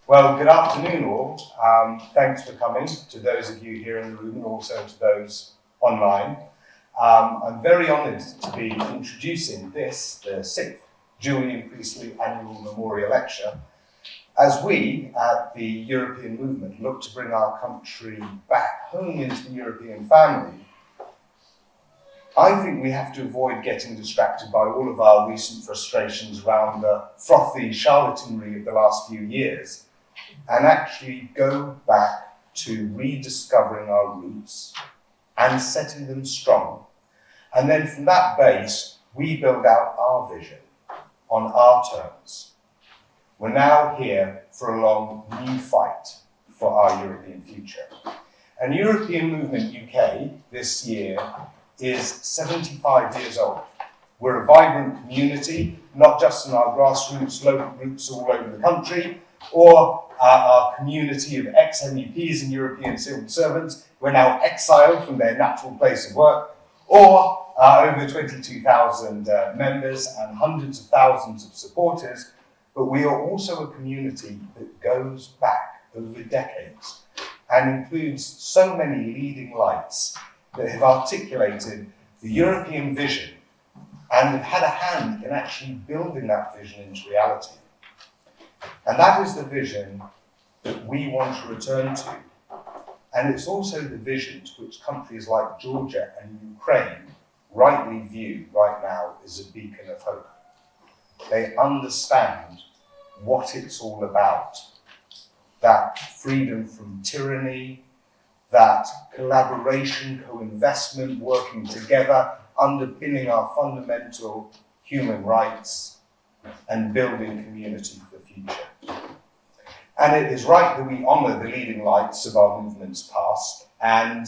Well, good afternoon all. Thanks for coming, to those of you here in the room and also to those online. I'm very honoured to be introducing this, the 6th Julian Priestley Annual Memorial Lecture, as we at the European Movement look to bring our country back home into the European family. I think we have to avoid getting distracted by all of our recent frustrations around the frothy charlatanry of the last few years and actually go back to rediscovering our roots and setting them strong. And then from that base, we build out our vision on our terms. We're now here for a long new fight for our European future. And European Movement UK this year is 75 years old. We're a vibrant community, not just in our grassroots, local groups all over the country, or our community of ex-MEPs and European civil servants who are now exiled from their natural place of work, or over 22,000 members and hundreds of thousands of supporters. But we are also a community that goes back over decades and includes so many leading lights that have articulated the European vision and have had a hand in actually building that vision into reality. And that is the vision that we want to return to. And it's also the vision to which countries like Georgia and Ukraine rightly view right now as a beacon of hope. They understand what it's all about. That freedom from tyranny, that collaboration, co-investment, working together, underpinning our fundamental human rights and building community for the future. And it is right that we honour the leading lights of our movement's past, and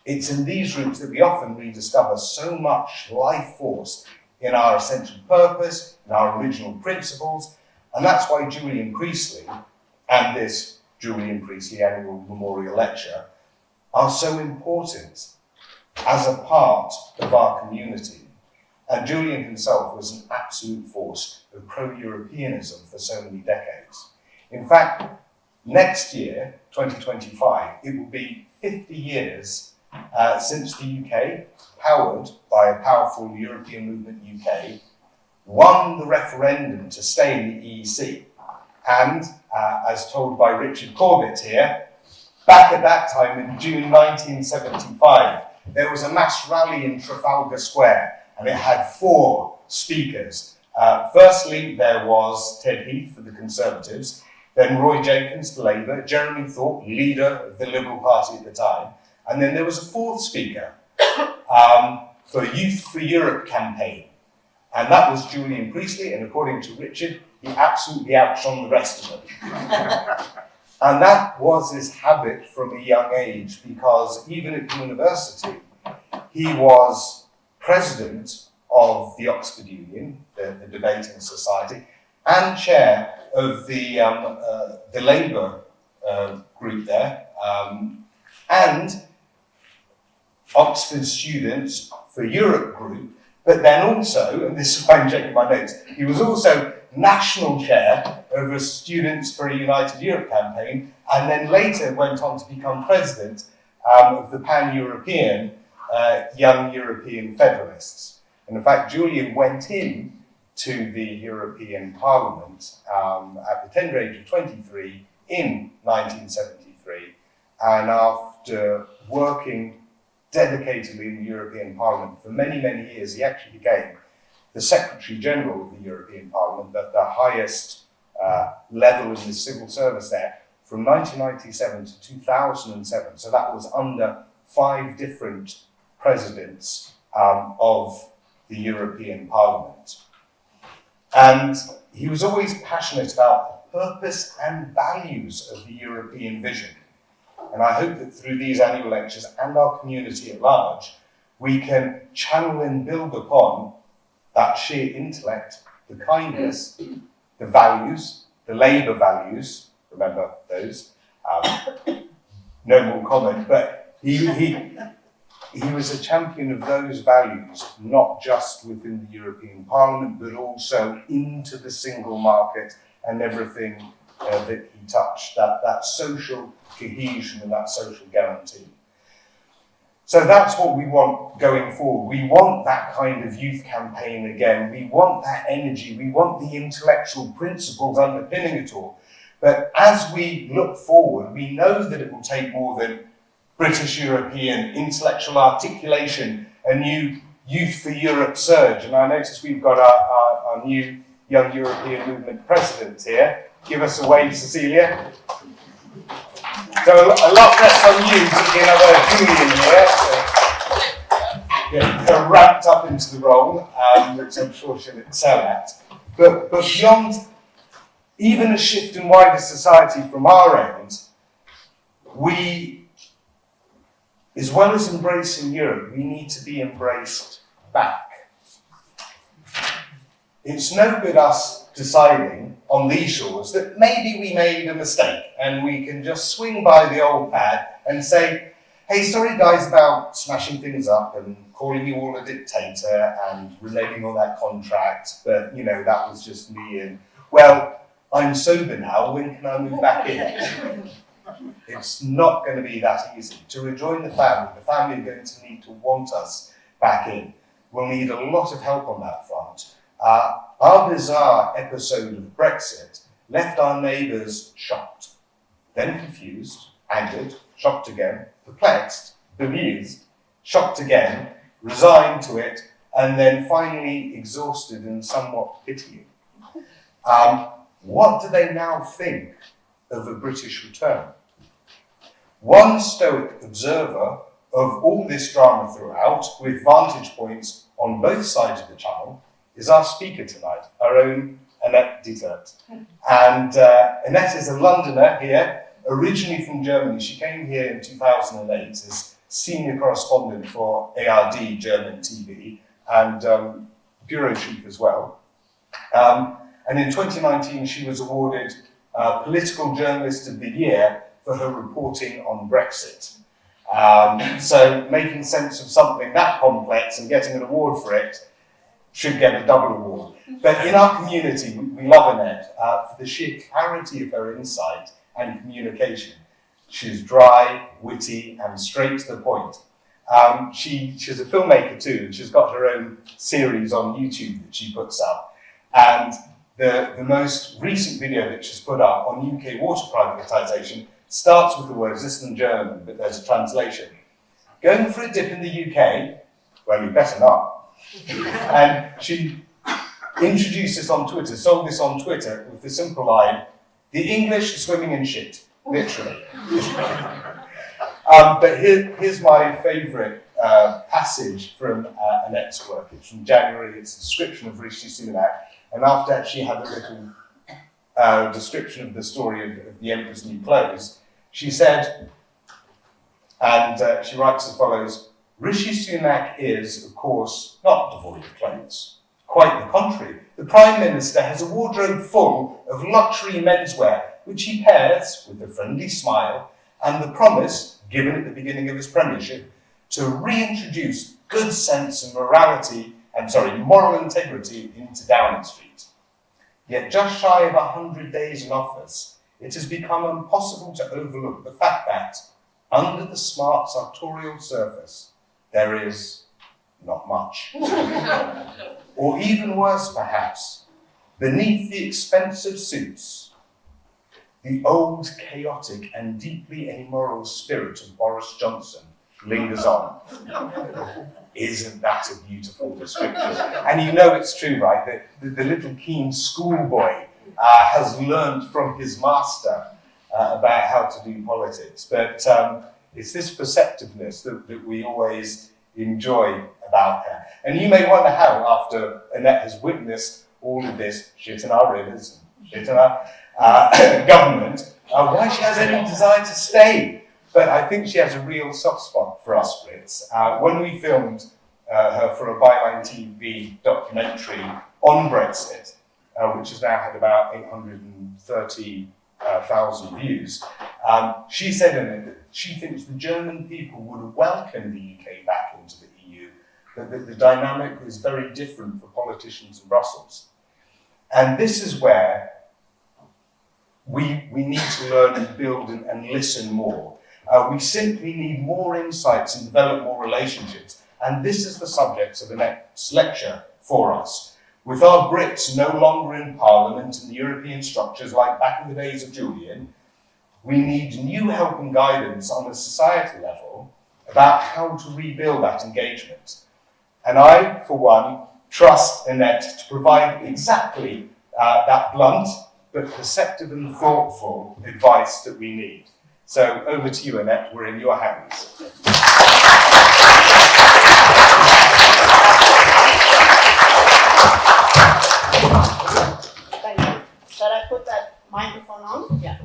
it's in these roots that we often rediscover so much life force in our essential purpose, in our original principles, and that's why Julian Priestley and this Julian Priestley Annual Memorial Lecture are so important as a part of our community. And Julian himself was an absolute force of pro-Europeanism for so many decades. In fact, next year, 2025, it will be 50 years since the UK, powered by a powerful European Movement UK, won the referendum to stay in the EEC. And, as told by Richard Corbett here, back at that time in June 1975, there was a mass rally in Trafalgar Square, and it had 4 speakers. Firstly, there was Ted Heath for the Conservatives, then Roy Jenkins for Labour, Jeremy Thorpe, leader of the Liberal Party at the time, and then there was a 4th speaker for Youth for Europe campaign, and that was Julian Priestley, and according to Richard, he absolutely outshone the rest of them. And that was his habit from a young age, because even at university, he was president of the Oxford Union, the debating society, and chair of the Labour group there, and Oxford Students for Europe group, but then also, and this is why I'm checking my notes, he was also national chair of the Students for a United Europe campaign, and then later went on to become president of the Pan-European Young European Federalists. And in fact, Julian went in to the European Parliament at the tender age of 23 in 1973, and after working dedicatedly in the European Parliament for many, many years, he actually became the Secretary General of the European Parliament, at the highest level in the civil service there, from 1997 to 2007. So that was under 5 different presidents of the European Parliament. And he was always passionate about the purpose and values of the European vision. And I hope that through these annual lectures and our community at large, we can channel and build upon that sheer intellect, the kindness, the values, the Labour values, remember those, no more comment, but he was a champion of those values, not just within the European Parliament, but also into the single market and everything that he touched, that social cohesion and that social guarantee. So that's what we want going forward. We want that kind of youth campaign again. We want that energy. We want the intellectual principles underpinning it all. But as we look forward, we know that it will take more than British European intellectual articulation, a new Youth for Europe surge. And I notice we've got our new Young European Movement president here. Give us a wave, Cecilia. So a lot less on you to be another Julian here. So, ramped up into the role, which I'm sure she'll excel at. But beyond even a shift in wider society from our end, we, as well as embracing Europe, we need to be embraced back. It's no good us deciding on these shores that maybe we made a mistake and we can just swing by the old pad and say, hey, sorry guys about smashing things up and calling you all a dictator and reneging on that contract, but you know, that was just me and, well, I'm sober now, when can I move back in? It's not going to be that easy. To rejoin the family are going to need to want us back in. We'll need a lot of help on that front. Our bizarre episode of Brexit left our neighbours shocked, then confused, angered, shocked again, perplexed, bemused, shocked again, resigned to it, and then finally exhausted and somewhat pitying. What do they now think of a British return? One stoic observer of all this drama throughout, with vantage points on both sides of the channel, is our speaker tonight, our own Annette Dietert. And Annette is a Londoner here, originally from Germany. She came here in 2008 as senior correspondent for ARD German TV and bureau chief as well. And in 2019, she was awarded Political Journalist of the Year for her reporting on Brexit. So making sense of something that complex and getting an award for it should get a double award. But in our community, we love Annette for the sheer clarity of her insight and communication. She's dry, witty, and straight to the point. She's a filmmaker too, and she's got her own series on YouTube that she puts up. And the most recent video that she's put up on UK water privatisation starts with the words, this is in German, but there's a translation. Going for a dip in the UK? Well, you better not. And she introduced this on Twitter, sold this on Twitter with the simple line, the English are swimming in shit, literally. But here's my favourite passage from Annette's work. It's from January, it's a description of Rishi Sunak, and after that she had a little description of the story of the Emperor's New Clothes. She said, and she writes as follows, Rishi Sunak is, of course, not devoid of clothes. Quite the contrary. The Prime Minister has a wardrobe full of luxury menswear, which he pairs with a friendly smile and the promise, given at the beginning of his premiership, to reintroduce good sense and moral integrity into Downing Street. Yet just shy of 100 days in office, it has become impossible to overlook the fact that, under the smart sartorial surface, there is not much. Or even worse, perhaps, beneath the expensive suits, the old, chaotic, and deeply amoral spirit of Boris Johnson lingers on. Isn't that a beautiful description? And you know it's true, right? That the little keen schoolboy has learned from his master about how to do politics. But it's this perceptiveness that we always enjoy about her. And you may wonder how, after Annette has witnessed all of this shit in our rivers, shit in our government, why she has any desire to stay. But I think she has a real soft spot for us Brits. When we filmed her for a Byline TV documentary on Brexit, which has now had about 830,000 views, she said in it that she thinks the German people would welcome the UK back into the EU, that the dynamic is very different for politicians in Brussels. And this is where We need to learn and build and listen more. We simply need more insights and develop more relationships. And this is the subject of the next lecture for us. With our Brits no longer in Parliament and the European structures like back in the days of Julian, we need new help and guidance on a societal level about how to rebuild that engagement. And I, for one, trust Annette to provide exactly that blunt but perceptive and thoughtful advice that we need. So over to you, Annette, we're in your hands. Thank you. Shall I put that microphone on? Yeah.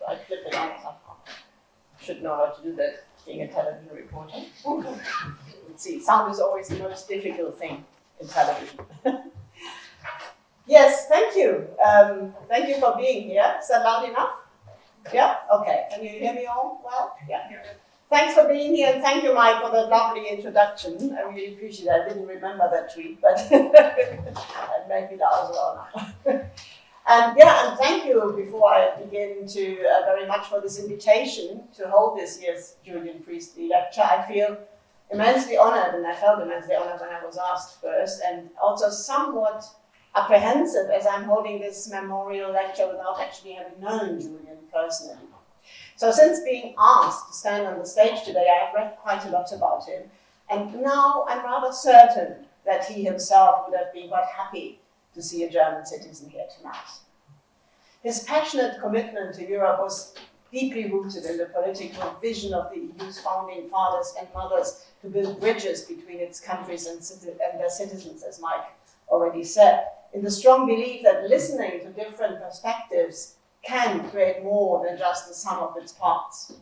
I flip it on. I should know how to do that, being a television reporter. Let's see, sound is always the most difficult thing in television. Yes, thank you. Thank you for being here. Is that loud enough? Yeah? Okay. Can you hear me all well? Yeah. Thanks for being here, and thank you, Mike, for that lovely introduction. I really appreciate it. I didn't remember that tweet, but it made me laugh as well now. And thank you, before I begin, to very much for this invitation to hold this year's Julian Priestley lecture. I feel immensely honored, and I felt immensely honored when I was asked first, and also somewhat apprehensive as I'm holding this memorial lecture without actually having known Julian personally. So since being asked to stand on the stage today, I have read quite a lot about him, and now I'm rather certain that he himself would have been quite happy to see a German citizen here tonight. His passionate commitment to Europe was deeply rooted in the political vision of the EU's founding fathers and mothers to build bridges between its countries and their citizens, as Mike already said, in the strong belief that listening to different perspectives can create more than just the sum of its parts.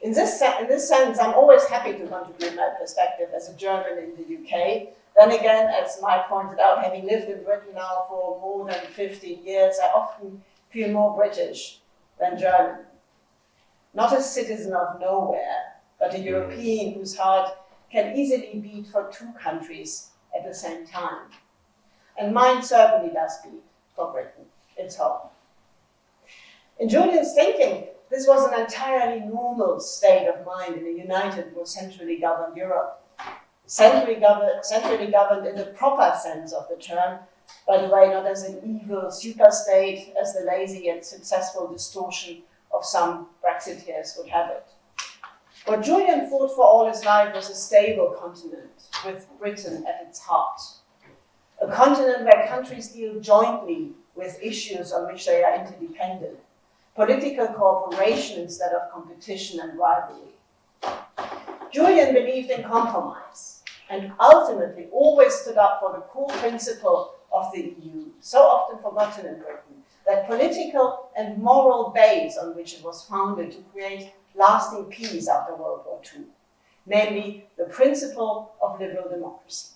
In this sense, I'm always happy to contribute my perspective as a German in the UK. Then again, as Mike pointed out, having lived in Britain now for more than 15 years, I often feel more British than German. Not a citizen of nowhere, but a European whose heart can easily beat for two countries at the same time. And mine certainly does beat for Britain, its home. In Julian's thinking, this was an entirely normal state of mind in a united, more centrally governed Europe. Centrally governed in the proper sense of the term, by the way, not as an evil super-state, as the lazy and successful distortion of some Brexiteers would have it. What Julian fought for all his life was a stable continent, with Britain at its heart. A continent where countries deal jointly with issues on which they are interdependent. Political cooperation instead of competition and rivalry. Julian believed in compromise and ultimately always stood up for the core principle of the EU, so often forgotten in Britain, that political and moral base on which it was founded to create lasting peace after World War II, namely the principle of liberal democracy.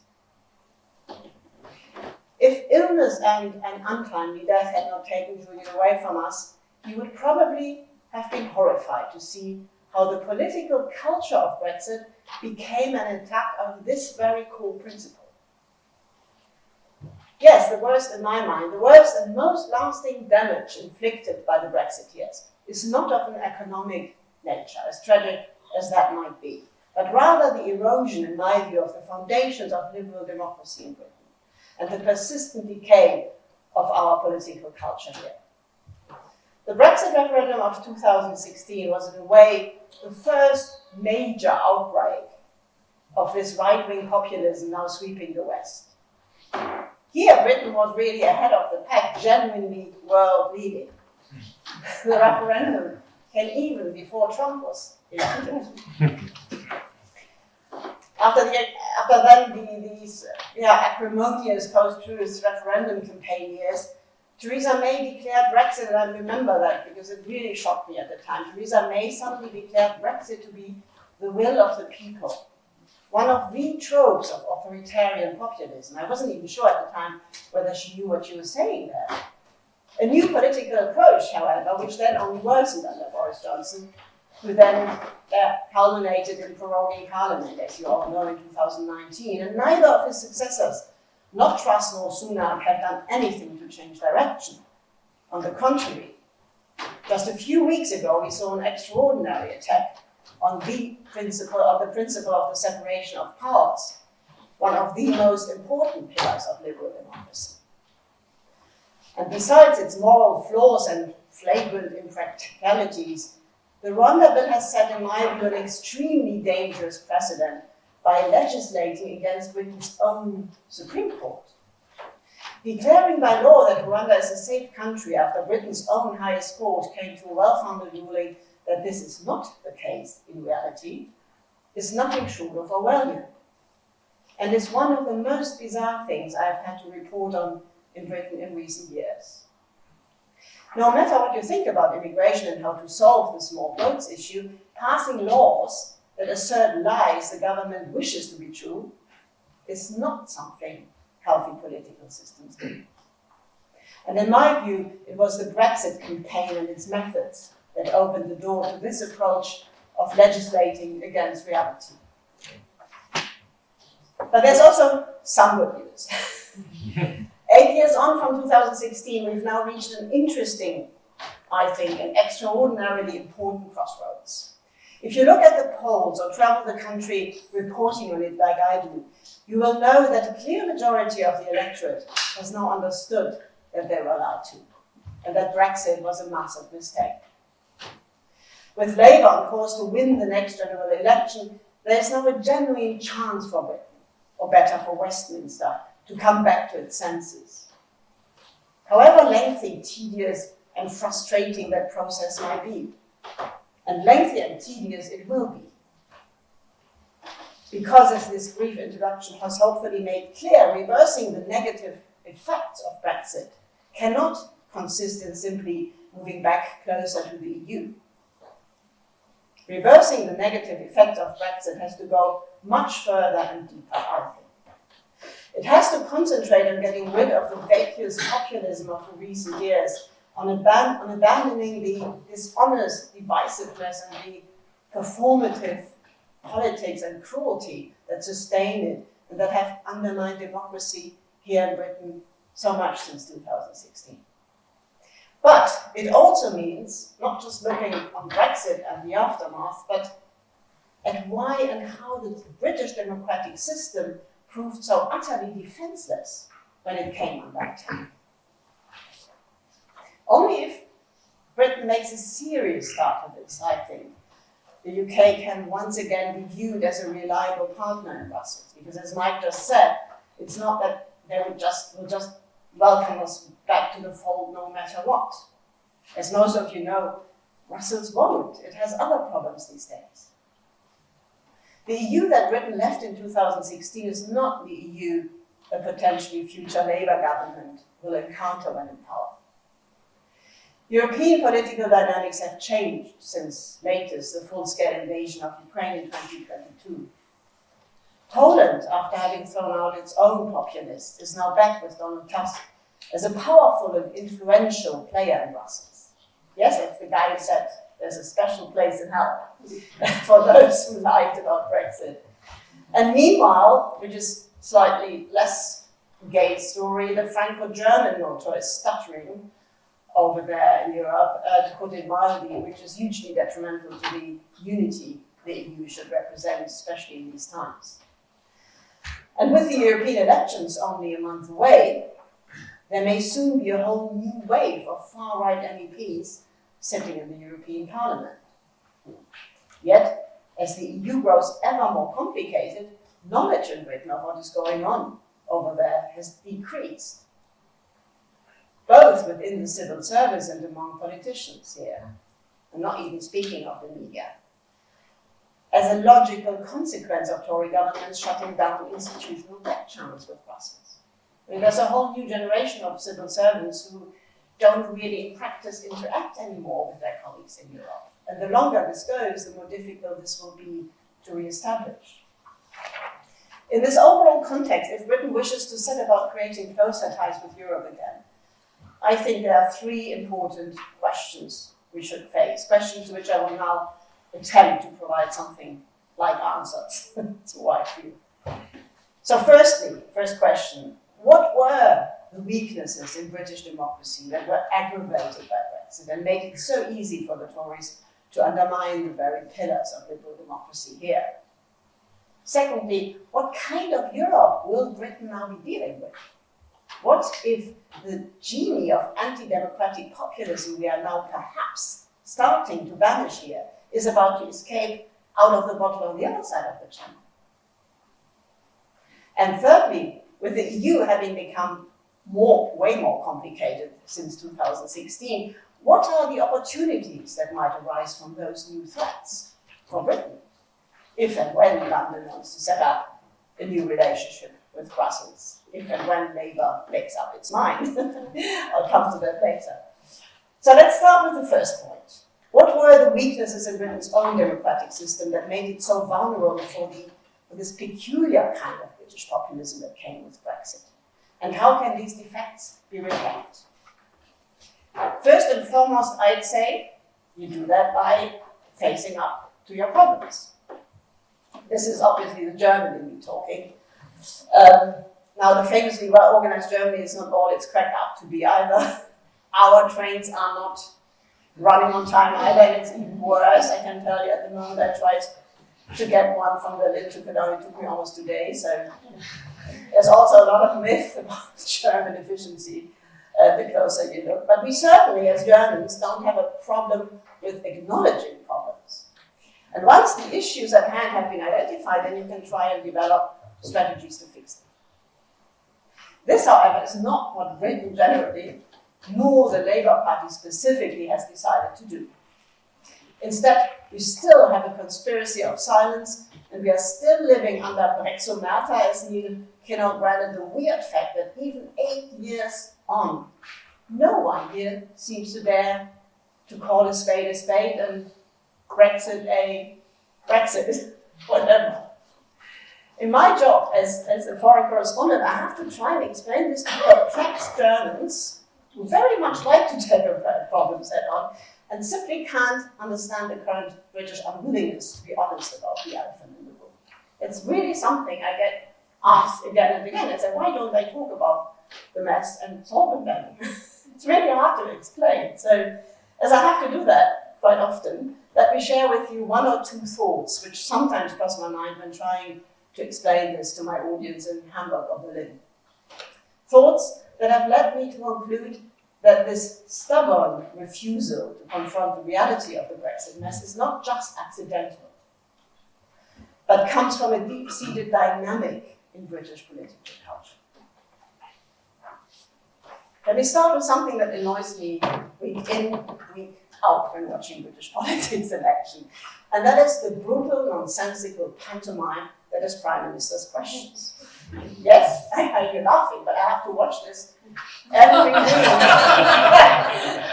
If illness and an untimely death had not taken Julian away from us, he would probably have been horrified to see how the political culture of Brexit became an attack on this very core principle. Yes, the worst in my mind, the worst and most lasting damage inflicted by the Brexiteers is not of an economic nature, as tragic as that might be, but rather the erosion, in my view, of the foundations of liberal democracy in Britain and the persistent decay of our political culture here. The Brexit referendum of 2016 was, in a way, the first major outbreak of this right-wing populism now sweeping the West. Here, Britain was really ahead of the pack, genuinely world-leading. The referendum came even before Trump was elected. After then, these acrimonious post-truth referendum campaign years, Theresa May declared Brexit, and I remember that because it really shocked me at the time. Theresa May suddenly declared Brexit to be the will of the people, one of the tropes of authoritarian populism. I wasn't even sure at the time whether she knew what she was saying there. A new political approach, however, which then only worsened under Boris Johnson, who then culminated in proroguing Parliament, as you all know, in 2019. And neither of his successors, not Truss nor Sunak, have done anything to change direction. On the contrary, just a few weeks ago, we saw an extraordinary attack on the principle of the separation of powers, one of the most important pillars of liberal democracy. And besides its moral flaws and flagrant impracticalities, the Rwanda bill has set, in my view, an extremely dangerous precedent by legislating against Britain's own Supreme Court. Declaring by law that Rwanda is a safe country after Britain's own highest court came to a well-founded ruling that this is not the case in reality is nothing short of Orwellian. And is one of the most bizarre things I have had to report on in Britain in recent years. No matter what you think about immigration and how to solve the small boats issue, passing laws that assert lies the government wishes to be true is not something healthy political systems do. And in my view, it was the Brexit campaign and its methods that opened the door to this approach of legislating against reality. But there's also some good news. 8 years on from 2016, we've now reached an interesting, I think, and extraordinarily important crossroads. If you look at the polls or travel the country reporting on it like I do, you will know that a clear majority of the electorate has now understood that they were allowed to, and that Brexit was a massive mistake. With Labour on course to win the next general election, there is now a genuine chance for Britain, or better for Westminster, to come back to its senses. However lengthy, tedious, and frustrating that process might be, and lengthy and tedious it will be. Because, as this brief introduction has hopefully made clear, reversing the negative effects of Brexit cannot consist in simply moving back closer to the EU. Reversing the negative effect of Brexit has to go much further and deeper, I think. It has to concentrate on getting rid of the vacuous populism of the recent years, on abandoning the dishonest divisiveness and the performative politics and cruelty that sustain it and that have undermined democracy here in Britain so much since 2016. But it also means not just looking on Brexit and the aftermath, but at why and how the British democratic system proved so utterly defenseless when it came under attack. Only if Britain makes a serious start of this, I think, the UK can once again be viewed as a reliable partner in Brussels. Because as Mike just said, it's not that they will just welcome us back to the fold no matter what. As most of you know, Brussels won't. It has other problems these days. The EU that Britain left in 2016 is not the EU a potentially future Labour government will encounter when in power. European political dynamics have changed since latest the full-scale invasion of Ukraine in 2022. Poland, after having thrown out its own populist, is now back with Donald Tusk as a powerful and influential player in Brussels. Yes, it's the guy who said there's a special place in hell for those who lied about Brexit. And meanwhile, which is slightly less gay story, the Franco-German motor is stuttering over there in Europe, to put it mildly, which is hugely detrimental to the unity the EU should represent, especially in these times. And with the European elections only a month away, there may soon be a whole new wave of far-right MEPs sitting in the European Parliament. Yet, as the EU grows ever more complicated, knowledge in Britain of what is going on over there has decreased, both within the civil service and among politicians here. I'm not even speaking of the media. As a logical consequence of Tory governments shutting down institutional back channels with Brussels. I mean, there's a whole new generation of civil servants who don't really in practice interact anymore with their colleagues in Europe. And the longer this goes, the more difficult this will be to re-establish. In this overall context, if Britain wishes to set about creating closer ties with Europe again, I think there are three important questions we should face, questions to which I will now attempt to provide something like answers to wide view. So first question, what were the weaknesses in British democracy that were aggravated by Brexit and made it so easy for the Tories to undermine the very pillars of liberal democracy here. Secondly, what kind of Europe will Britain now be dealing with? What if the genie of anti-democratic populism we are now perhaps starting to banish here is about to escape out of the bottle on the other side of the channel? And thirdly, with the EU having become way more complicated since 2016, what are the opportunities that might arise from those new threats for Britain, if and when London wants to set up a new relationship with Brussels, if and when Labour makes up its mind? I'll come to that later. So let's start with the first point. What were the weaknesses in Britain's own democratic system that made it so vulnerable for this peculiar kind of British populism that came with Brexit? And how can these defects be repaired? First and foremost, I'd say you do that by facing up to your problems. This is obviously the German in me talking. Now, the famously well-organized Germany is not all it's cracked up to be either. Our trains are not running on time either, and it's even worse. I can tell you at the moment I tried to get one from Berlin to Cologne. It took me almost 2 days. So there's also a lot of myth about German efficiency the closer you look. But we certainly, as Germans, don't have a problem with acknowledging problems. And once the issues at hand have been identified, then you can try and develop strategies to fix them. This, however, is not what Britain generally, nor the Labour Party specifically, has decided to do. Instead, we still have a conspiracy of silence, and we are still living under Brexomata, as Neil Kinnock branded the weird fact that even 8 years on, no one here seems to dare to call a spade and Brexit a Brexit, whatever. In my job as a foreign correspondent, I have to try and explain this to perplexed Germans who very much like to take problems head on and simply can't understand the current British unwillingness to be honest about the elephant in the room. It's really something I get asked again and again. I say, why don't they talk about the mess and solve it then? It's really hard to explain. So, as I have to do that quite often, let me share with you one or two thoughts which sometimes cross my mind when trying to explain this to my audience in Hamburg or Berlin. Thoughts that have led me to conclude that this stubborn refusal to confront the reality of the Brexit mess is not just accidental, but comes from a deep-seated dynamic in British political culture. Let me start with something that annoys me week in, week out when watching British politics in action, and that is the brutal, nonsensical pantomime that is Prime Minister's questions. Yes, you're laughing, but I have to watch this every week.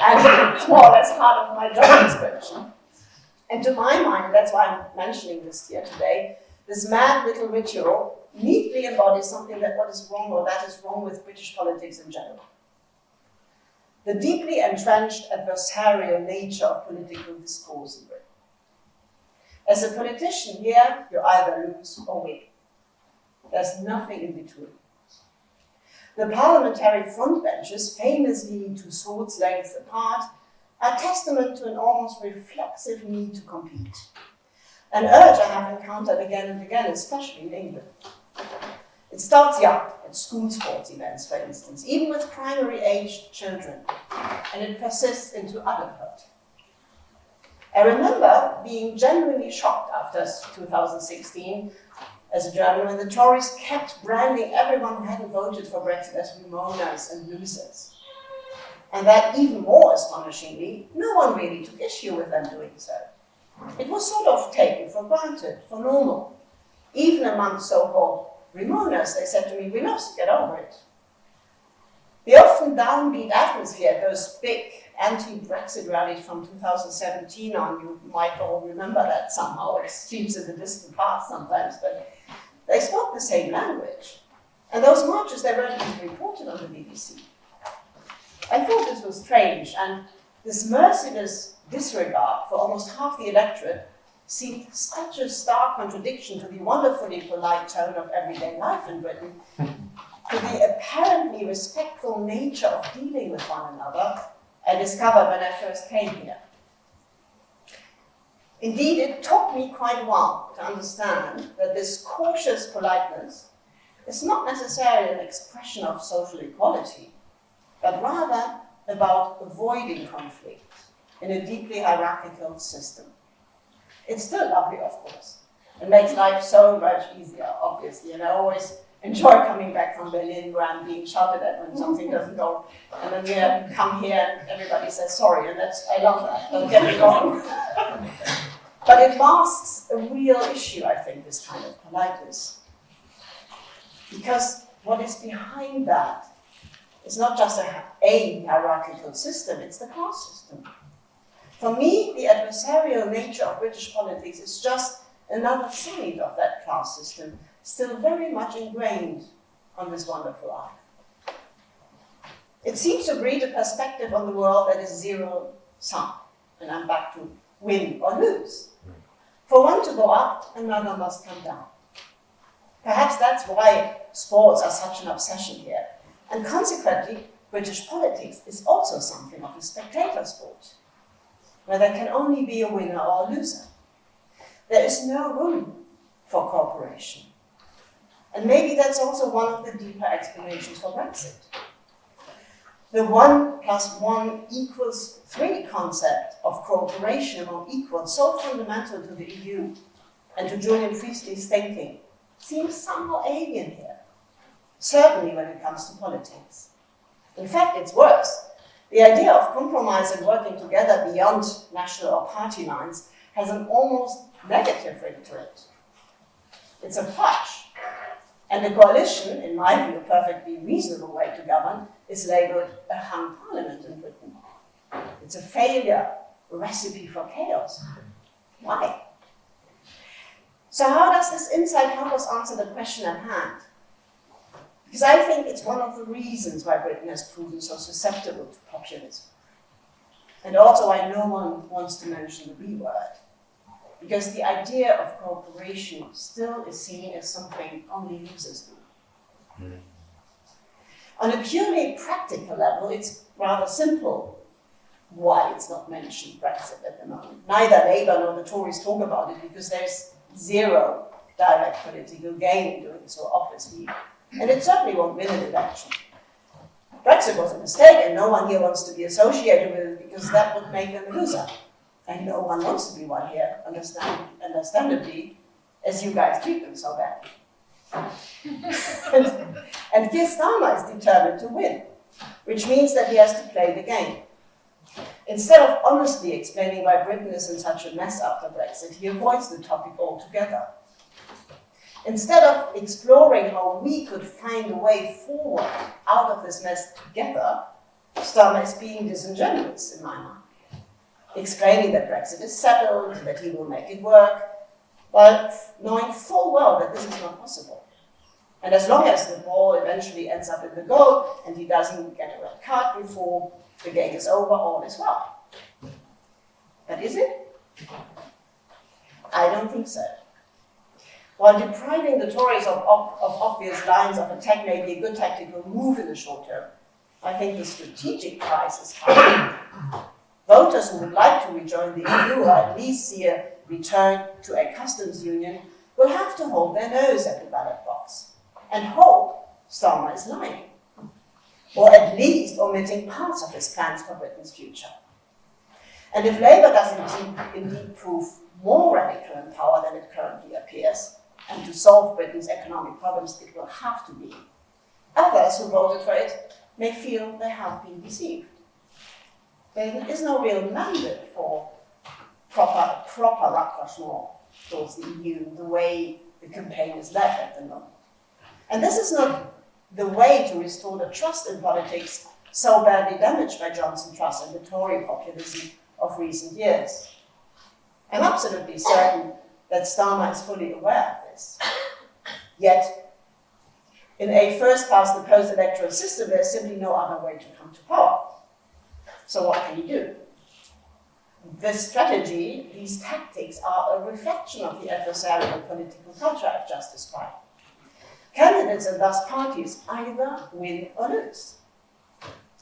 And it's more or less part of my job description. And to my mind, that's why I'm mentioning this here today, this mad little ritual neatly embodies something that is wrong with British politics in general. The deeply entrenched adversarial nature of political discourse in Britain. As a politician here, you either lose or win. There's nothing in between. The parliamentary frontbenches, famously to swords lengths apart, are testament to an almost reflexive need to compete. An urge I have encountered again and again, especially in England. It starts young, at school sports events, for instance, even with primary-aged children, and it persists into adulthood. I remember being genuinely shocked after 2016 as a German when the Tories kept branding everyone who hadn't voted for Brexit as remoaners and losers. And that even more astonishingly, no one really took issue with them doing so. It was sort of taken for granted, for normal. Even among so-called remoaners, they said to me, we lost, get over it. The often downbeat atmosphere at those big anti-Brexit rallies from 2017 on, you might all remember that somehow, it seems in the distant past sometimes, but they spoke the same language. And those marches, they weren't even reported on the BBC. I thought this was strange, and this merciless disregard for almost half the electorate seemed such a stark contradiction to the wonderfully polite tone of everyday life in Britain. to the apparently respectful nature of dealing with one another I discovered when I first came here. Indeed, it took me quite a while to understand that this cautious politeness is not necessarily an expression of social equality, but rather about avoiding conflict in a deeply hierarchical system. It's still lovely, of course. It makes life so much easier, obviously, and I always enjoy coming back from Berlin where I'm being shouted at when something doesn't go, and then we come here and everybody says sorry, and I love that, don't get me wrong. But it masks a real issue, I think, this kind of politeness. Because what is behind that is not just a hierarchical system, it's the class system. For me, the adversarial nature of British politics is just another side of that class system, still very much ingrained on this wonderful island. It seems to breed a perspective on the world that is zero-sum, and I'm back to win or lose. For one to go up, another must come down. Perhaps that's why sports are such an obsession here. And consequently, British politics is also something of a spectator sport, where there can only be a winner or a loser. There is no room for cooperation. And maybe that's also one of the deeper explanations for Brexit. The 1 + 1 = 3 concept of cooperation among equals, so fundamental to the EU and to Julian Priestley's thinking, seems somehow alien here, certainly when it comes to politics. In fact, it's worse. The idea of compromise and working together beyond national or party lines has an almost negative ring to it. It's a fudge. And the coalition, in my view, a perfectly reasonable way to govern, is labelled a hung parliament in Britain. It's a failure, a recipe for chaos. Why? So how does this insight help us answer the question at hand? Because I think it's one of the reasons why Britain has proven so susceptible to populism. And also why no one wants to mention the B word. Because the idea of cooperation still is seen as something only losers do. On a purely practical level, it's rather simple why it's not mentioned, Brexit, at the moment. Neither Labour nor the Tories talk about it because there's zero direct political gain in doing so, obviously. And it certainly won't win an election. Brexit was a mistake, and no one here wants to be associated with it because that would make them a loser. And no one wants to be one here, understandably, as you guys treat them so badly. and Keir Starmer is determined to win, which means that he has to play the game. Instead of honestly explaining why Britain is in such a mess after Brexit, he avoids the topic altogether. Instead of exploring how we could find a way forward out of this mess together, Starmer is being disingenuous, in my mind. Explaining that Brexit is settled, that he will make it work, while knowing full well that this is not possible. And as long as the ball eventually ends up in the goal and he doesn't get a red card before the game is over, all is well. But is it? I don't think so. While depriving the Tories of obvious lines of attack may be a good tactical move in the short term, I think the strategic price is high. Voters who would like to rejoin the EU or at least see a return to a customs union will have to hold their nose at the ballot box and hope Starmer is lying, or at least omitting parts of his plans for Britain's future. And if Labour does indeed prove more radical in power than it currently appears, and to solve Britain's economic problems it will have to be, others who voted for it may feel they have been deceived. There is no real mandate for proper rapprochement towards the EU, the way the campaign is led at the moment. And this is not the way to restore the trust in politics so badly damaged by Johnson Truss and the Tory populism of recent years. I'm absolutely certain that Starmer is fully aware of this. Yet, in a first-past-the-post electoral system, there's simply no other way to come to power. So what can he do? This strategy, these tactics, are a reflection of the adversarial political culture I've just described. Candidates and thus parties either win or lose.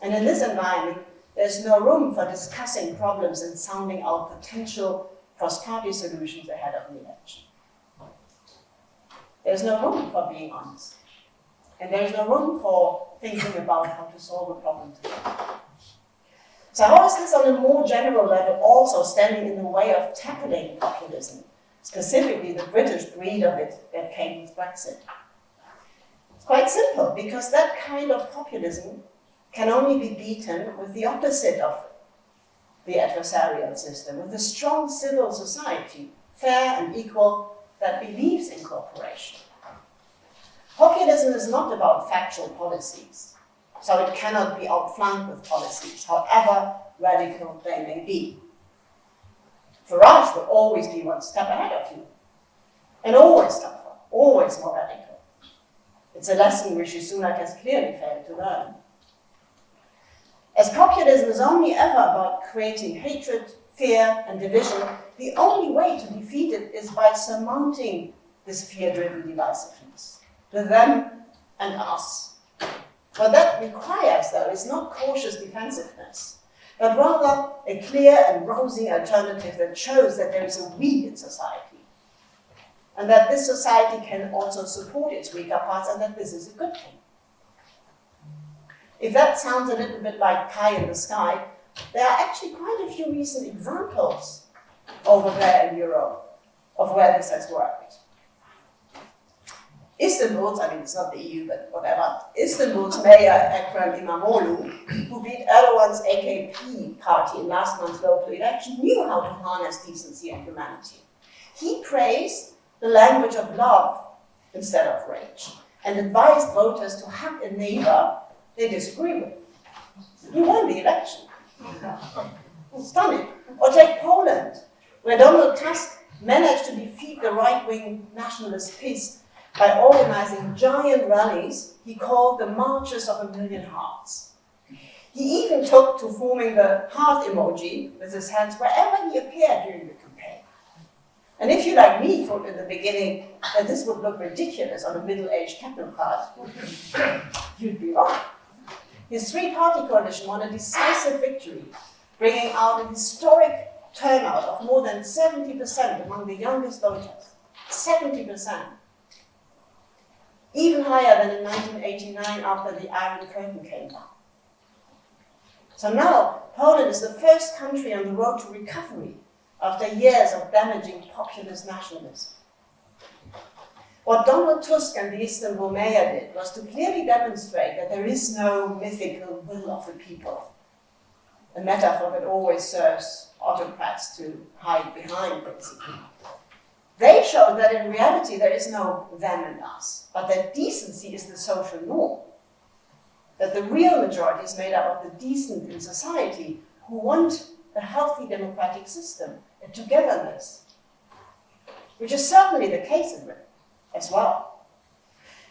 And in this environment, there's no room for discussing problems and sounding out potential cross-party solutions ahead of the election. There's no room for being honest. And there's no room for thinking about how to solve a problem together. So how is this on a more general level also standing in the way of tackling populism, specifically the British breed of it that came with Brexit? It's quite simple, because that kind of populism can only be beaten with the opposite of the adversarial system, with a strong civil society, fair and equal, that believes in cooperation. Populism is not about factual policies, so it cannot be outflanked with policies, however radical they may be. Farage will always be one step ahead of you, and always tougher, always more radical. It's a lesson Rishi Sunak has clearly failed to learn. As populism is only ever about creating hatred, fear, and division, the only way to defeat it is by surmounting this fear-driven divisiveness, the them and us. What that requires, though, is not cautious defensiveness, but rather a clear and rosy alternative that shows that there is a we in society, and that this society can also support its weaker parts, and that this is a good thing. If that sounds a little bit like pie in the sky, there are actually quite a few recent examples over there in Europe of where this has worked. Istanbul's, I mean, it's not the EU, but whatever, Istanbul's mayor, Ekrem İmamoğlu, who beat Erdogan's AKP party in last month's local election, knew how to harness decency and humanity. He praised the language of love instead of rage, and advised voters to hug a neighbor they disagree with. He won the election. Stunning. Or take Poland, where Donald Tusk managed to defeat the right-wing nationalist PiS by organizing giant rallies he called the Marches of a Million Hearts. He even took to forming the heart emoji with his hands wherever he appeared during the campaign. And if you, like me, thought in the beginning that this would look ridiculous on a middle-aged technocrat, you'd be wrong. His three-party coalition won a decisive victory, bringing out a historic turnout of more than 70% among the youngest voters. 70%. Even higher than in 1989 after the Iron Curtain came down. So now, Poland is the first country on the road to recovery after years of damaging populist nationalism. What Donald Tusk and the Istanbul mayor did was to clearly demonstrate that there is no mythical will of the people, a metaphor that always serves autocrats to hide behind, basically. They showed that in reality there is no them and us, but that decency is the social norm, that the real majority is made up of the decent in society who want a healthy democratic system, a togetherness, which is certainly the case in Britain as well.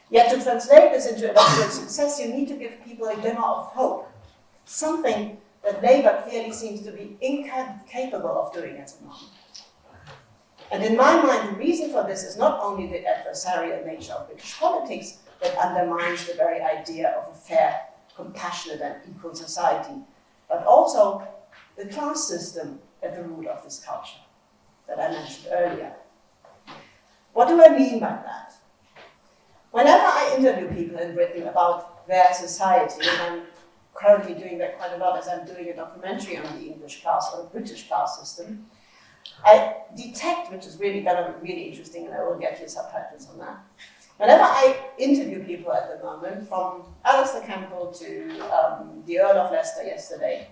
Yet to translate this into electoral success, you need to give people a glimmer of hope, something that Labour clearly seems to be incapable of doing at the moment. And in my mind, the reason for this is not only the adversarial nature of British politics that undermines the very idea of a fair, compassionate and equal society, but also the class system at the root of this culture that I mentioned earlier. What do I mean by that? Whenever I interview people in Britain about their society, and I'm currently doing that quite a lot as I'm doing a documentary on the English class or the British class system, I detect, which is really going to be really interesting, and I will get you subtitles on that. Whenever I interview people at the moment, from Alistair Campbell to the Earl of Leicester yesterday,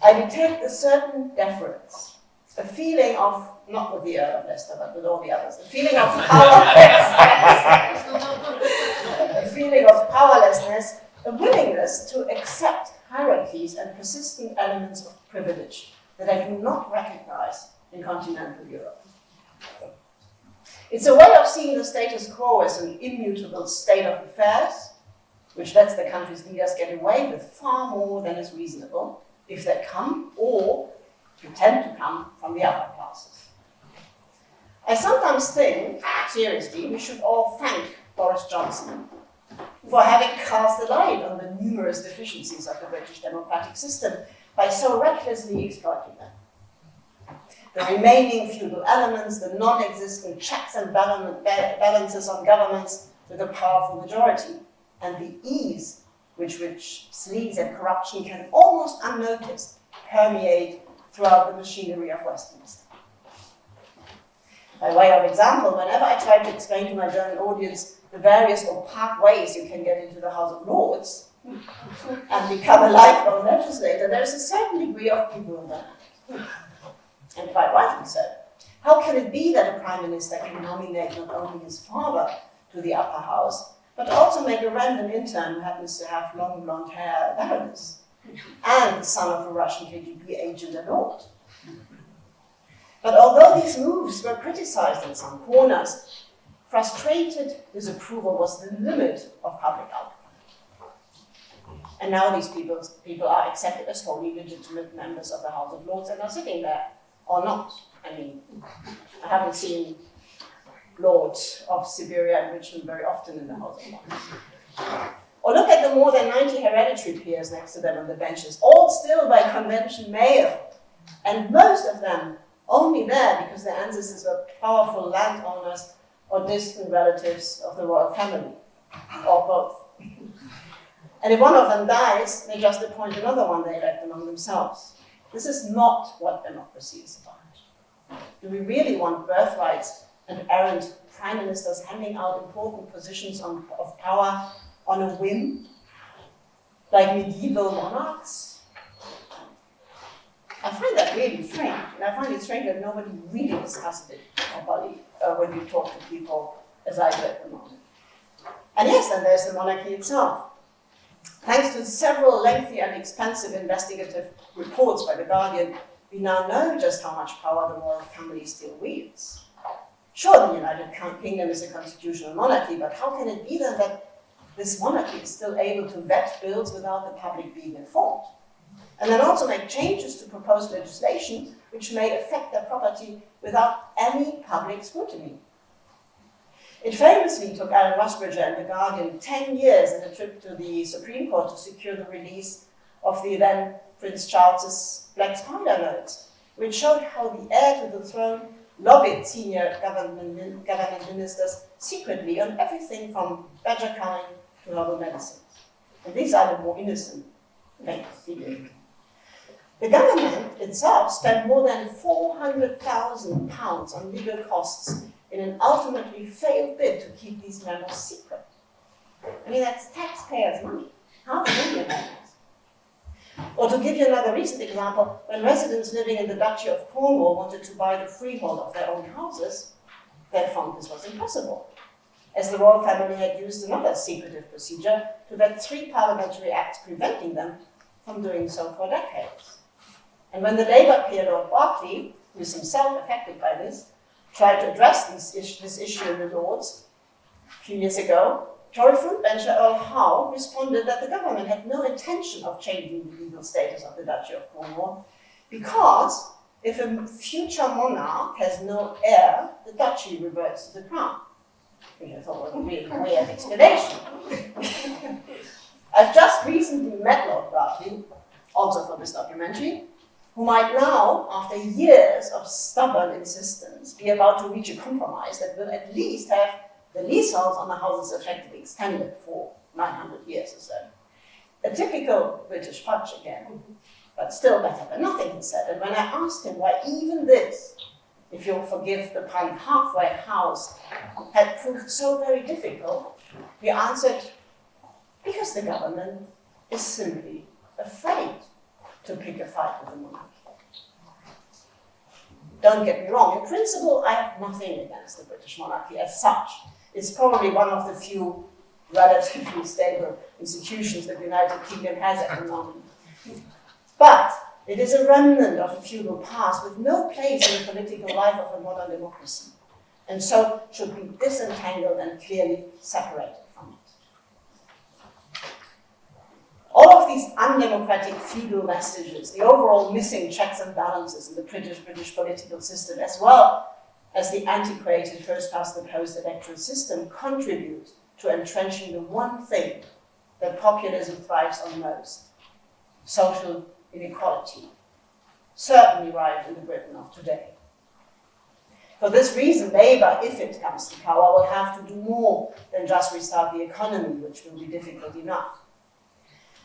I detect a certain deference, a feeling of, not with the Earl of Leicester, but with all the others, a feeling of powerlessness, a feeling of powerlessness, a willingness to accept hierarchies and persistent elements of privilege that I do not recognize in continental Europe. It's a way of seeing the status quo as an immutable state of affairs, which lets the country's leaders get away with far more than is reasonable if they come or pretend to come from the upper classes. I sometimes think, seriously, we should all thank Boris Johnson, for having cast a light on the numerous deficiencies of the British democratic system by so recklessly exploiting them. The remaining feudal elements, the non-existent checks and balances on governments with a powerful majority, and the ease with which sleaze and corruption can almost unnoticed permeate throughout the machinery of Westminster. By way of example, whenever I try to explain to my German audience the various opaque ways you can get into the House of Lords and become a lifelong legislator, there is a certain degree of bewilderment. And quite rightly so. How can it be that a prime minister can nominate not only his father to the upper house, but also make a random intern who happens to have long blonde hair a baroness, and the son of a Russian KGB agent a lord? But although these moves were criticized in some corners, frustrated disapproval was the limit of public outcry. And now these people are accepted as wholly legitimate members of the House of Lords and are sitting there, or not. I mean, I haven't seen Lord of Siberia and Richmond very often in the House of Lords. Or look at the more than 90 hereditary peers next to them on the benches, all still by convention male, and most of them only there because their ancestors were powerful landowners or distant relatives of the royal family, or both. And if one of them dies, they just appoint another one they elect among themselves. This is not what democracy is about. Do we really want birthrights and errant prime ministers handing out important positions of power on a whim, like medieval monarchs? I find that really strange, and I find it strange that nobody really discussed it properly when you talk to people as I do at the moment. And yes, then there's the monarchy itself. Thanks to several lengthy and expensive investigative reports by The Guardian, we now know just how much power the royal family still wields. Sure, the United Kingdom is a constitutional monarchy, but how can it be then that this monarchy is still able to vet bills without the public being informed? And then also make changes to proposed legislation which may affect their property without any public scrutiny. It famously took Alan Rusbridger and The Guardian 10 years and a trip to the Supreme Court to secure the release of the then Prince Charles's Black Spider notes, which showed how the heir to the throne lobbied senior government ministers secretly on everything from badger culling to herbal medicines. And these are the more innocent things he did. The government itself spent more than £400,000 on legal costs in an ultimately failed bid to keep these memos secret. I mean, that's taxpayers' money. £500,000. Or to give you another recent example, when residents living in the Duchy of Cornwall wanted to buy the freehold of their own houses, they found this was impossible, as the royal family had used another secretive procedure to vet 3 parliamentary acts preventing them from doing so for decades. And when the Labour peer Lord Berkeley, who is himself affected by this, tried to address this issue in the Lords a few years ago, Tory frontbencher Earl Howe responded that the government had no intention of changing the legal status of the Duchy of Cornwall, because if a future monarch has no heir, the duchy reverts to the crown. Which I thought was a really weird explanation. I've just recently met Lord Berkeley, also for this documentary, who might now, after years of stubborn insistence, be about to reach a compromise that will at least have the leaseholds on the houses affected extended for 900 years or so. A typical British fudge again, but still better than nothing, he said. And when I asked him why even this, if you'll forgive the pun, halfway house, had proved so very difficult, he answered, because the government is simply afraid to pick a fight with the monarchy. Don't get me wrong, in principle, I have nothing against the British monarchy as such. It's probably one of the few relatively stable institutions that the United Kingdom has at the moment. But it is a remnant of a feudal past with no place in the political life of a modern democracy, and so should be disentangled and clearly separated from it. All of these undemocratic feudal vestiges, the overall missing checks and balances in the British political system, as well as the antiquated first-past-the-post electoral system, contribute to entrenching the one thing that populism thrives on most: social inequality, certainly rife in the Britain of today. For this reason, Labour, if it comes to power, will have to do more than just restart the economy, which will be difficult enough.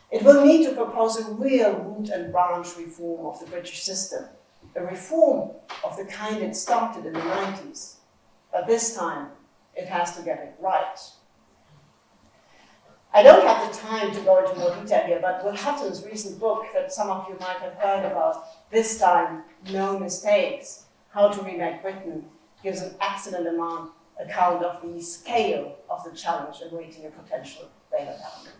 It will need to propose a real root and branch reform of the British system, a reform of the kind it started in the 90s. But this time, it has to get it right. I don't have the time to go into more detail here, but Will Hutton's recent book that some of you might have heard about, This Time, No Mistakes, How to Remake Britain, gives an excellent account of the scale of the challenge awaiting a potential Labour government.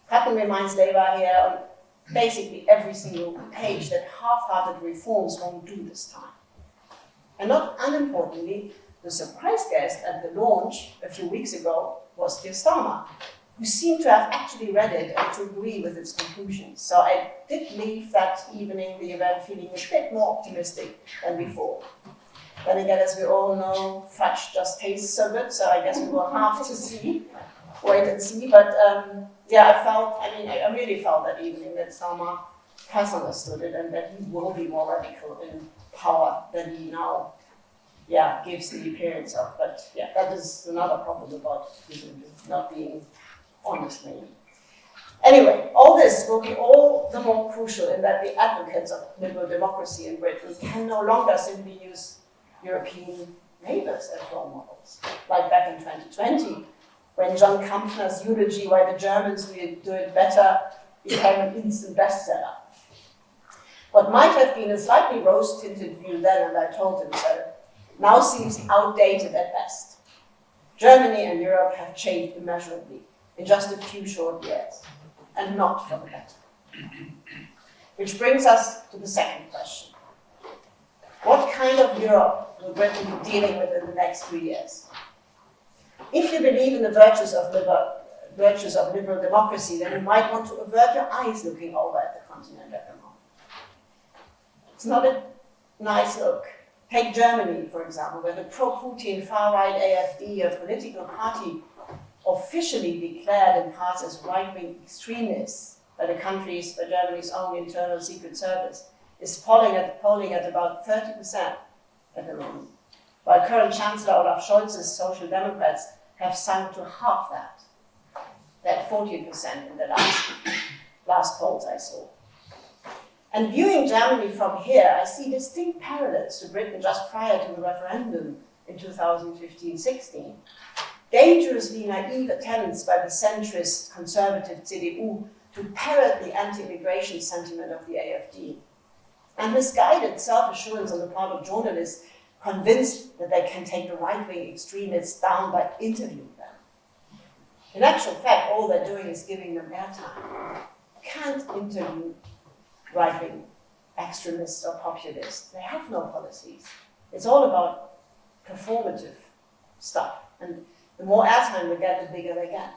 Hutton reminds Labour here on basically every single page that half-hearted reforms won't do this time. And not unimportantly, the surprise guest at the launch a few weeks ago was Keir Starmer, who seemed to have actually read it and to agree with its conclusions. So I did leave that evening, the event, feeling a bit more optimistic than before. Then again, as we all know, fudge just tastes so good, so I guess we will have to wait and see. But yeah, I really felt that evening that Starmer has understood it and that he will be more radical in power than he now gives the appearance of. But yeah, that is another problem about not being honest, maybe. Anyway, all this will be all the more crucial in that the advocates of liberal democracy in Britain can no longer simply use European neighbours as role models, like back in 2020, when John Kampfner's eulogy why the Germans will do it better became an instant bestseller. What might have been a slightly rose-tinted view then, and I told him so, now seems outdated at best. Germany and Europe have changed immeasurably in just a few short years, and not for the better. Which brings us to the second question. What kind of Europe will Britain be dealing with in the next 3 years? If you believe in the virtues of liberal democracy, then you might want to avert your eyes looking over at the continent at the moment. It's not a nice look. Take Germany, for example, where the pro-Putin far-right AfD, a political party officially declared in parts as right-wing extremists by Germany's own internal secret service, is polling at about 30% at the moment, while current Chancellor Olaf Scholz's Social Democrats have sunk to half that 14% in the last polls I saw. And viewing Germany from here, I see distinct parallels to Britain just prior to the referendum in 2015-16. Dangerously naive attempts by the centrist conservative CDU to parrot the anti-immigration sentiment of the AfD, and misguided self-assurance on the part of journalists convinced that they can take the right-wing extremists down by interviewing them. In actual fact, all they're doing is giving them airtime. You can't interview right-wing extremists or populists. They have no policies. It's all about performative stuff. And the more airtime they get, the bigger they get.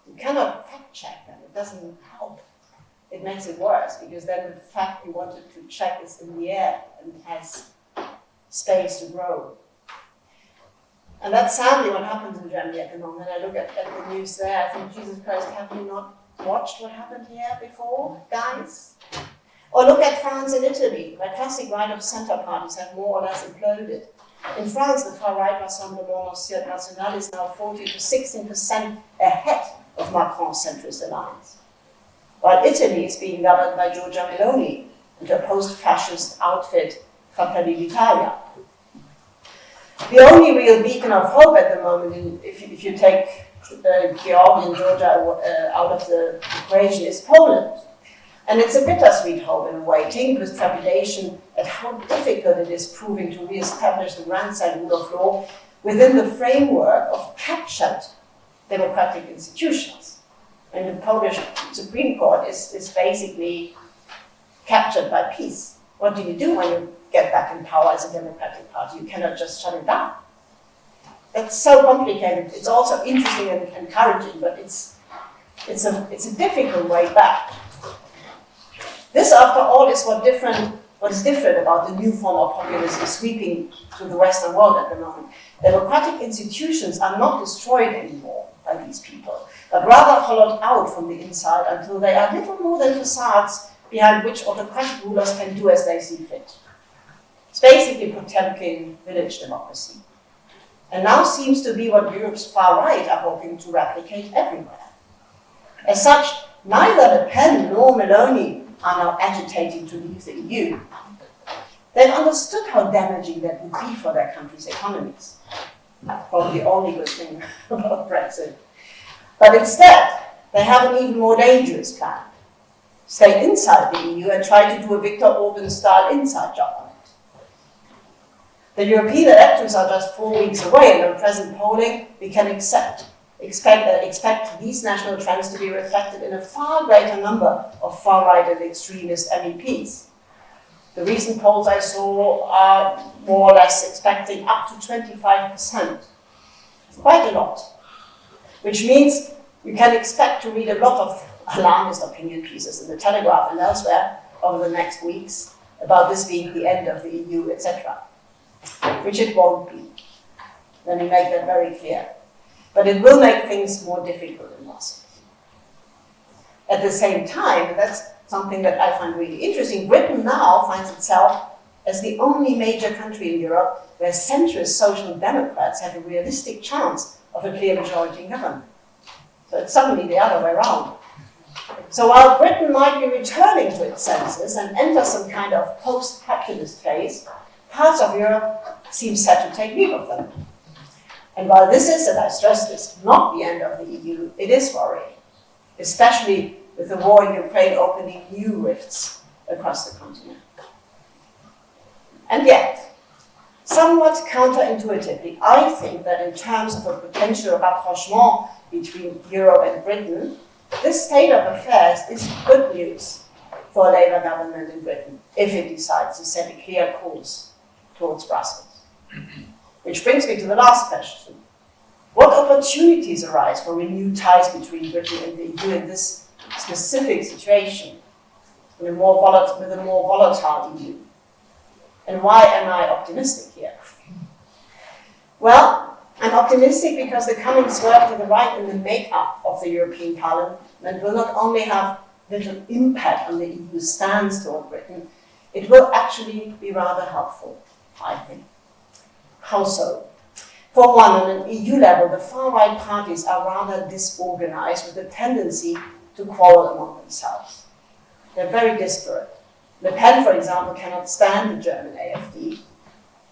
You cannot fact-check them. It doesn't help. It makes it worse, because then the fact you wanted to check is in the air and has space to grow. And that's sadly what happens in Germany at the moment. I look at the news there, I think, Jesus Christ, have you not watched what happened here before, guys? Or look at France and Italy, where classic right-of-centre parties have more or less imploded. In France, the far-right Rassemblement National is now 14 to 16% ahead of Macron's centrist alliance, while Italy is being governed by Giorgia Meloni and her post-fascist outfit Fratelli d'Italia. The only real beacon of hope at the moment, if you take Georgia and Georgia out of the equation, is Poland. And it's a bittersweet hope in waiting with trepidation at how difficult it is proving to re-establish the ransacked rule of law within the framework of captured democratic institutions. And the Polish Supreme Court is basically captured by peace. What do you do when you get back in power as a democratic party? You cannot just shut it down. That's so complicated. It's also interesting and encouraging, but it's a difficult way back. This, after all, is what what is different about the new form of populism sweeping through the Western world at the moment. Democratic institutions are not destroyed anymore by these people, but rather hollowed out from the inside until they are little more than facades behind which autocratic rulers can do as they see fit. It's basically Potemkin village democracy. And now seems to be what Europe's far right are hoping to replicate everywhere. As such, neither Le Pen nor Meloni are now agitating to leave the EU. They've understood how damaging that would be for their country's economies. Probably the only good thing about Brexit. But instead, they have an even more dangerous plan. Stay inside the EU and try to do a Viktor Orban-style inside job on it. The European elections are just 4 weeks away, and on present polling, we can expect these national trends to be reflected in a far greater number of far-right and extremist MEPs. The recent polls I saw are more or less expecting up to 25%. It's quite a lot. Which means you can expect to read a lot of alarmist opinion pieces in the Telegraph and elsewhere over the next weeks about this being the end of the EU, etc. Which it won't be. Let me make that very clear. But it will make things more difficult in Brussels. At the same time, and that's something that I find really interesting, Britain now finds itself as the only major country in Europe where centrist social democrats have a realistic chance of a clear majority in government. So it's suddenly the other way around. So while Britain might be returning to its senses and enter some kind of post-populist phase, parts of Europe seem set to take leave of them. And while this is, and I stress this, not the end of the EU, it is worrying, especially with the war in Ukraine opening new rifts across the continent. And yet, somewhat counterintuitively, I think that in terms of a potential rapprochement between Europe and Britain, this state of affairs is good news for a Labour government in Britain if it decides to set a clear course towards Brussels. Which brings me to the last question. What opportunities arise for renewed ties between Britain and the EU in this specific situation, with a more volatile EU? And why am I optimistic here? Well, I'm optimistic because the coming swerve to the right in the make-up of the European Parliament will not only have little impact on the EU's stance toward Britain, it will actually be rather helpful, I think. How so? For one, on an EU level, the far-right parties are rather disorganized with a tendency to quarrel among themselves. They're very disparate. Le Pen, for example, cannot stand the German AfD,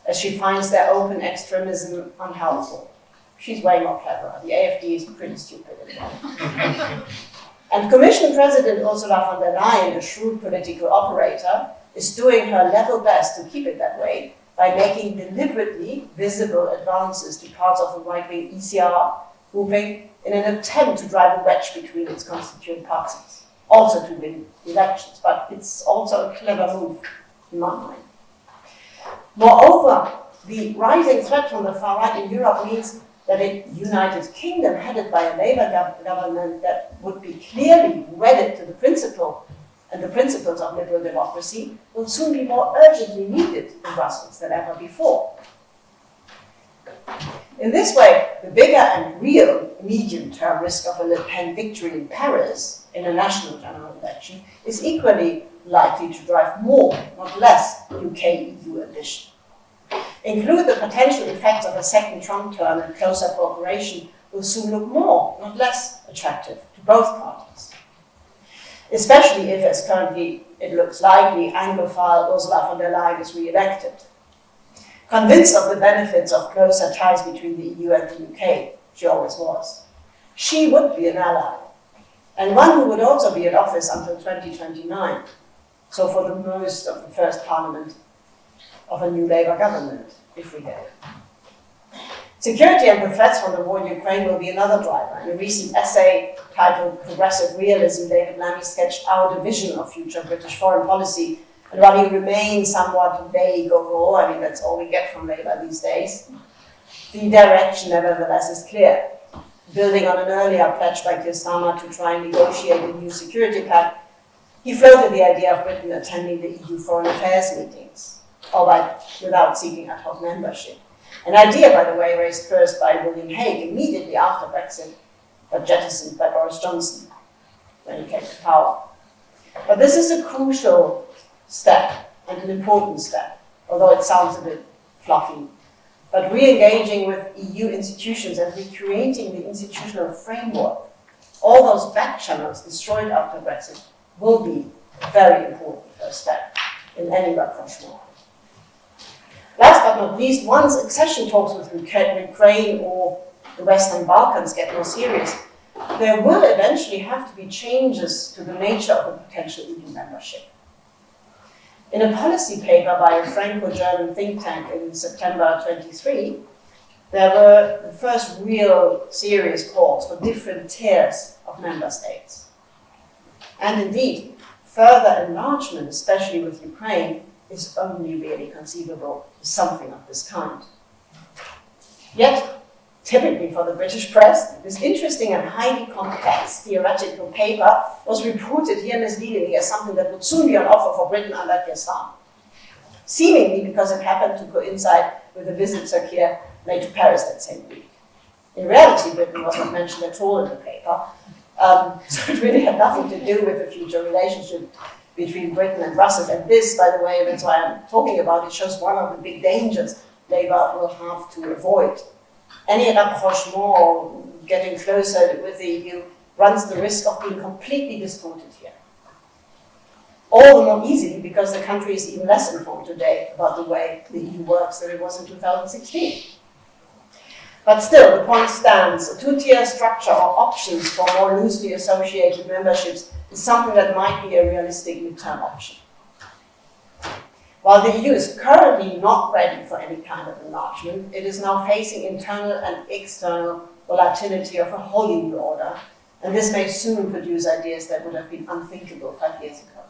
as she finds their open extremism unhelpful. She's way more clever. The AfD is pretty stupid as well. And Commission President Ursula von der Leyen, a shrewd political operator, is doing her level best to keep it that way by making deliberately visible advances to parts of the right-wing ECR grouping in an attempt to drive a wedge between its constituent parties, also to win elections. But it's also a clever move, in my mind. Moreover, the rising threat from the far right in Europe means that a United Kingdom headed by a Labour government that would be clearly wedded to the principle and the principles of liberal democracy will soon be more urgently needed in Brussels than ever before. In this way, the bigger and real medium-term risk of a Le Pen victory in Paris in a national general election is equally likely to drive more, not less, UK-EU ambition. Include the potential effects of a second Trump term and closer cooperation will soon look more, not less, attractive to both parties. Especially if, as currently it looks likely, Anglophile Ursula von der Leyen is re-elected. Convinced of the benefits of closer ties between the EU and the UK, she always was, she would be an ally, and one who would also be in office until 2029, so for the most of the first parliament of a new Labour government, if we get it. Security and the threats from the war in Ukraine will be another driver. In a recent essay titled Progressive Realism, David Lammy sketched out a vision of future British foreign policy. And while he remains somewhat vague overall, I mean, that's all we get from Labour these days, the direction, nevertheless, is clear. Building on an earlier pledge by Keir Starmer to try and negotiate a new security pact, He floated the idea of Britain attending the EU foreign affairs meetings, albeit without seeking ad hoc membership. An idea, by the way, raised first by William Hague immediately after Brexit, but jettisoned by Boris Johnson when he came to power. But this is a crucial step and an important step, although it sounds a bit fluffy. But re-engaging with EU institutions and recreating the institutional framework, all those back channels destroyed after Brexit, will be a very important first step in any rapprochement. Last but not least, once accession talks with Ukraine or the Western Balkans get more serious, there will eventually have to be changes to the nature of a potential EU membership. In a policy paper by a Franco-German think tank in September 23, there were the first real serious calls for different tiers of member states. And indeed, further enlargement, especially with Ukraine, is only really conceivable as something of this kind. Yet, typically for the British press, this interesting and highly complex theoretical paper was reported here misleadingly as something that would soon be on offer for Britain under Keir Starmer, seemingly because it happened to coincide with a visit Sir Keir made to Paris that same week. In reality, Britain was not mentioned at all in the paper, so it really had nothing to do with the future relationship between Britain and Brussels. And this, by the way, that's why I'm talking about it, shows one of the big dangers Labour will have to avoid. Any rapprochement or getting closer with the EU runs the risk of being completely distorted here. All the more easily because the country is even less informed today about the way the EU works than it was in 2016. But still, the point stands. A two-tier structure or options for more loosely associated memberships is something that might be a realistic midterm option. While the EU is currently not ready for any kind of enlargement, it is now facing internal and external volatility of a wholly new order, and this may soon produce ideas that would have been unthinkable 5 years ago.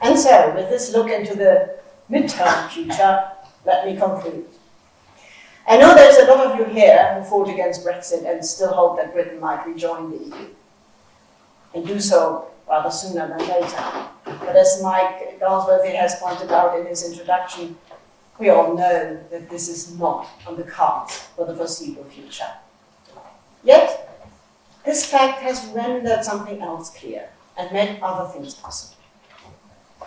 And so, with this look into the midterm future, let me conclude. I know there's a lot of you here who fought against Brexit and still hope that Britain might rejoin the EU, and do so rather sooner than later. But as Mike Galsworthy has pointed out in his introduction, we all know that this is not on the cards for the foreseeable future. Yet, this fact has rendered something else clear and made other things possible.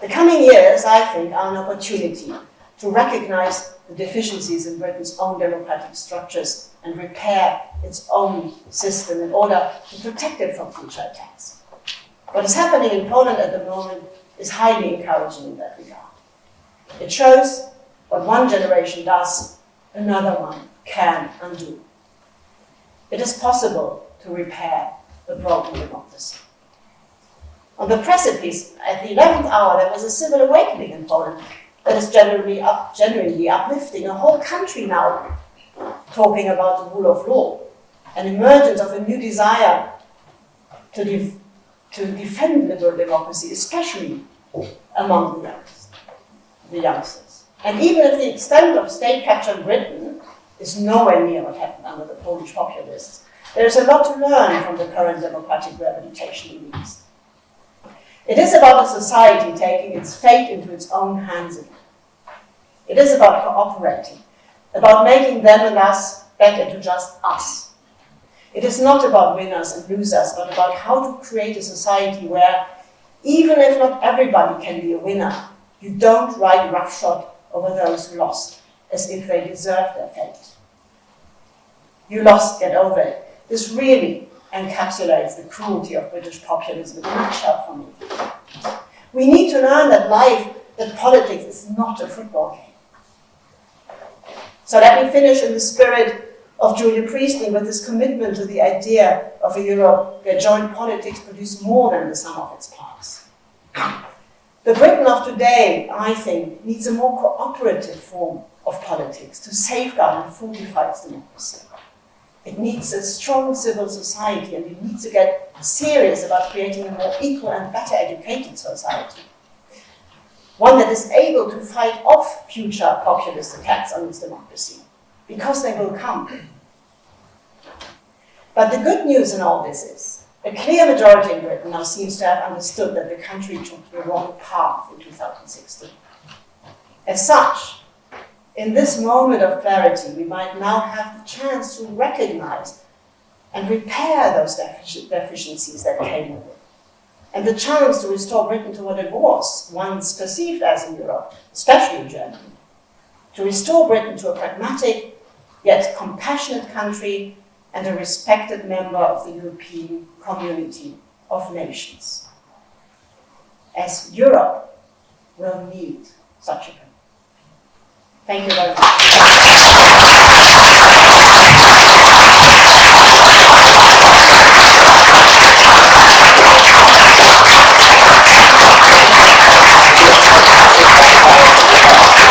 The coming years, I think, are an opportunity to recognize the deficiencies in Britain's own democratic structures and repair its own system in order to protect it from future attacks. What is happening in Poland at the moment is highly encouraging in that regard. It shows what one generation does, another one can undo. It is possible to repair the broken democracy. On the precipice, at the 11th hour, there was a civil awakening in Poland that is genuinely uplifting. A whole country now talking about the rule of law, an emergence of a new desire to defend liberal democracy, especially among the youngsters. And even if the extent of state capture in Britain is nowhere near what happened under the Polish populists, there is a lot to learn from the current democratic rehabilitation in the East. It is about a society taking its fate into its own hands again. It is about cooperating, about making them and us back into just us. It is not about winners and losers, but about how to create a society where, even if not everybody can be a winner, you don't ride roughshod over those who lost, as if they deserved their fate. You lost, get over it. This really encapsulates the cruelty of British populism in a nutshell for me. We need to learn that that politics is not a football game. So let me finish in the spirit of Julian Priestley with his commitment to the idea of a Europe where joint politics produce more than the sum of its parts. The Britain of today, I think, needs a more cooperative form of politics to safeguard and fortify its democracy. It needs a strong civil society, and it needs to get serious about creating a more equal and better educated society. One that is able to fight off future populist attacks on its democracy, because they will come. But the good news in all this is A clear majority in Britain now seems to have understood that the country took the wrong path in 2016. As such, in this moment of clarity, we might now have the chance to recognize and repair those deficiencies that came with it, and the chance to restore Britain to what it was once perceived as in Europe, especially in Germany, to restore Britain to a pragmatic yet compassionate country and a respected member of the European community of nations. As Europe will need such a country. Thank you very much.